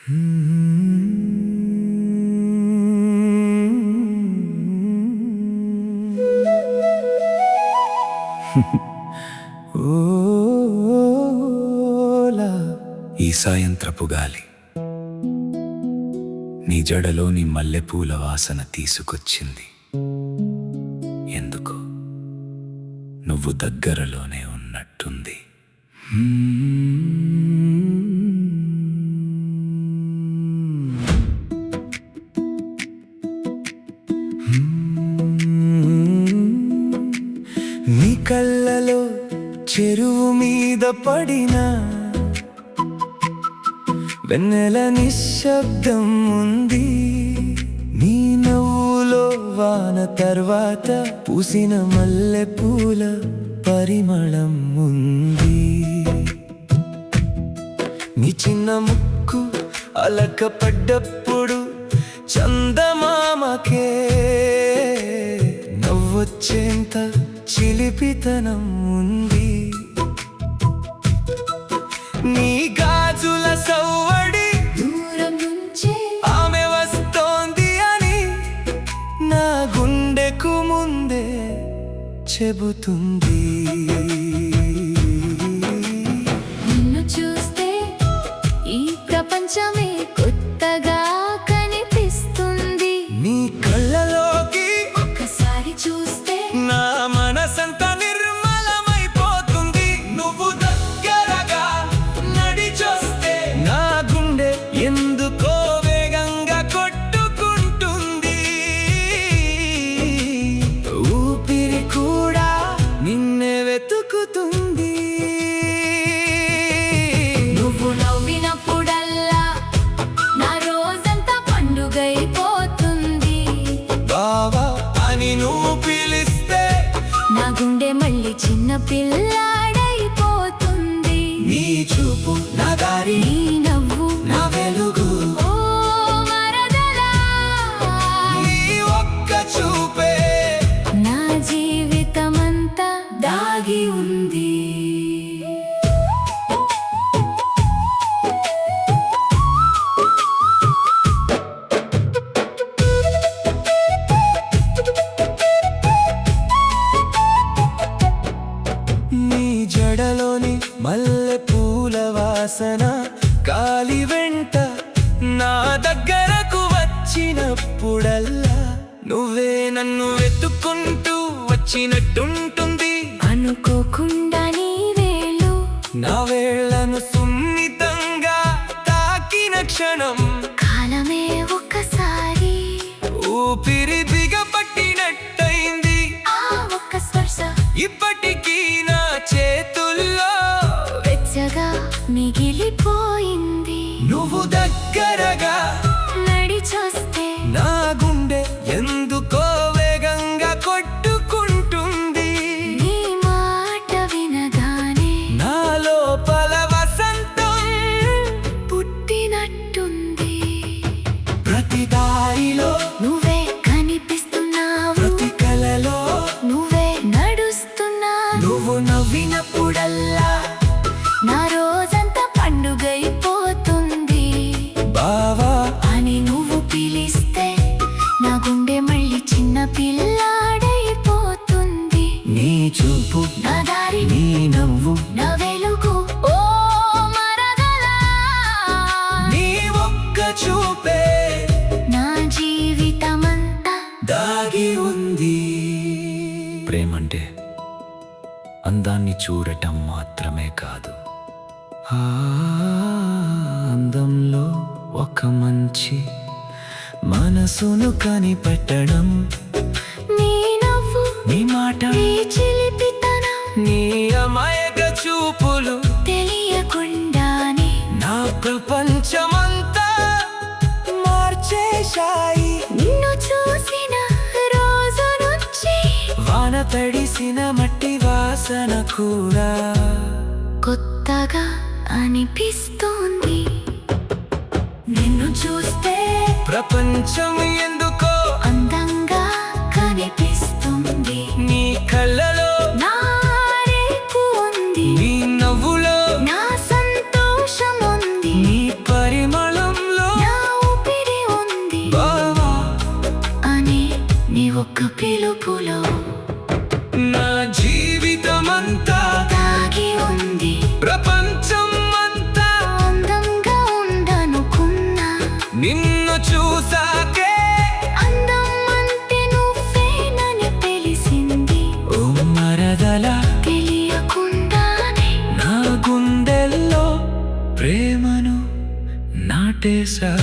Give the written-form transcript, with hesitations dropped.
ఓలా ఈ సాయంత్రపు గాలి నీ జడలోని మల్లెపూల వాసన తీసుకొచ్చింది. ఎందుకో నువ్వు దగ్గరలోనే ఉన్నట్టుంది. నీ కళ్ళలో చెరువు మీద పడిన వెన్నెల నిశ్శబ్దం ఉంది. నీ నవ్వులో వాన తర్వాత పూసిన మల్లెపూల పరిమళం ఉంది. నీ చిన్న ముక్కు అలకపడ్డప్పుడు చందమామకే నవ్వొచ్చేంత చిలిపితనం ఉంది. నీ గాజుల సవ్వడి దూరం నుంచే ఆమె వస్తోంది అని నా గుండెకు ముందే చెబుతుంది. నిన్ను చూస్తే ఈ ప్రపంచమే కొత్తగా కనిపిస్తుంది. నీ కళ్ళలోకి ఒక్కసారి చూస్తే నా మనసంతా నిర్మలమైపోతుంది. నువ్వు దగ్గరగా నడిచొస్తే నా గుండె ఎందుకో వేగంగా కొట్టుకుంటుంది. ఊపిరి కూడా నిన్నే వెతుకుతుంది. నువ్వు నవ్వినప్పుడల్లా నా రోజంతా పండుగైపోతుంది. బావా అని నువ్వు పిలిస్తే నా గుండె మళ్ళీ చిన్న పిల్లాడైపోతుంది. నీ చూపు నా దారి, నీ నవ్వు నా వెలుగు, ఓ మరదలా, నీ ఒక్క చూపే నా జీవితమంతా దాగి ఉంది. నీ జడలోని మల్లెపూల వాసన గాలి వెంట నా దగ్గరకు వచ్చినప్పుడల్లా నువ్వే నన్ను వెతుక్కుంటూ వచ్చినట్టుంటుంది. అనుకోకుండా నీ వేళ్ళు నా వేళ్లను సున్నితంగా తాకిన క్షణం కాలమే ఒక్కసారి, ఊపిరి బిగపట్టినట్టయింది. ఆ ఒక్క స్పర్శ ఇప్పటికీ నా చేతుల్లో వెచ్చగా మిగిలిపోయింది. నువ్వు దగ్గరగా నడిచొస్తే నా గుండె ఎందుకో వేగంగా కొట్టుకుంటుంది. నీ మాట వినగానే నా లోపల వసంతం పుట్టినట్టుంది. ప్రతి దారిలో నువ్వే కనిపిస్తున్నావు, ప్రతి కలలో నువ్వే నడుస్తున్నావు. నువ్వు నవ్వినప్పుడల్లా నా రోజంతా పండుగైపోతుంది. బావా అని నువ్వు పిలిస్తే నా గుండె మళ్ళీ చిన్న పిల్లాడైపోతుంది. నీ చూపు నా దారి, నీ నవ్వు, నా వెలుగు, ఓ మరదలా, నీ ఒక్క చూపే నా జీవితమంతా దాగి ఉంది. ప్రేమంటే అందాన్ని చూడటం మాత్రమే కాదు, ఆ అందంలో ఒక మంచి మనసును కనిపెట్టడం. నీ నవ్వు, నీ మాట, నీ చిలిపితనం నీ అమాయక చూపులు తెలియకుండానే నా ప్రపంచమంతా మార్చేశాయి. నిన్ను చూసిన రోజు నుంచి వాన తడిసిన మట్టి వాసన కూడా కొత్తగా అనిపిస్తోంది. నిన్ను చూస్తే ప్రపంచం ఎందుకో అందంగా కనిపిస్తుంది. నీ కళ్ళలో నా రేపు ఉంది, నీ నవ్వులో నా సంతోషం ఉంది. నీ పరిమళంలో పిలుపులో నా జీవితమంతా దాగి ఉంది. ప్రపంచం అంతా అందంగా ఉండనుకున్నా నిన్ను చూసాకే అందం అంటే నువ్వేనని తెలిసింది. ఓ మరదల తెలియకుండానే నా గుండెల్లో ప్రేమను నాటేశా.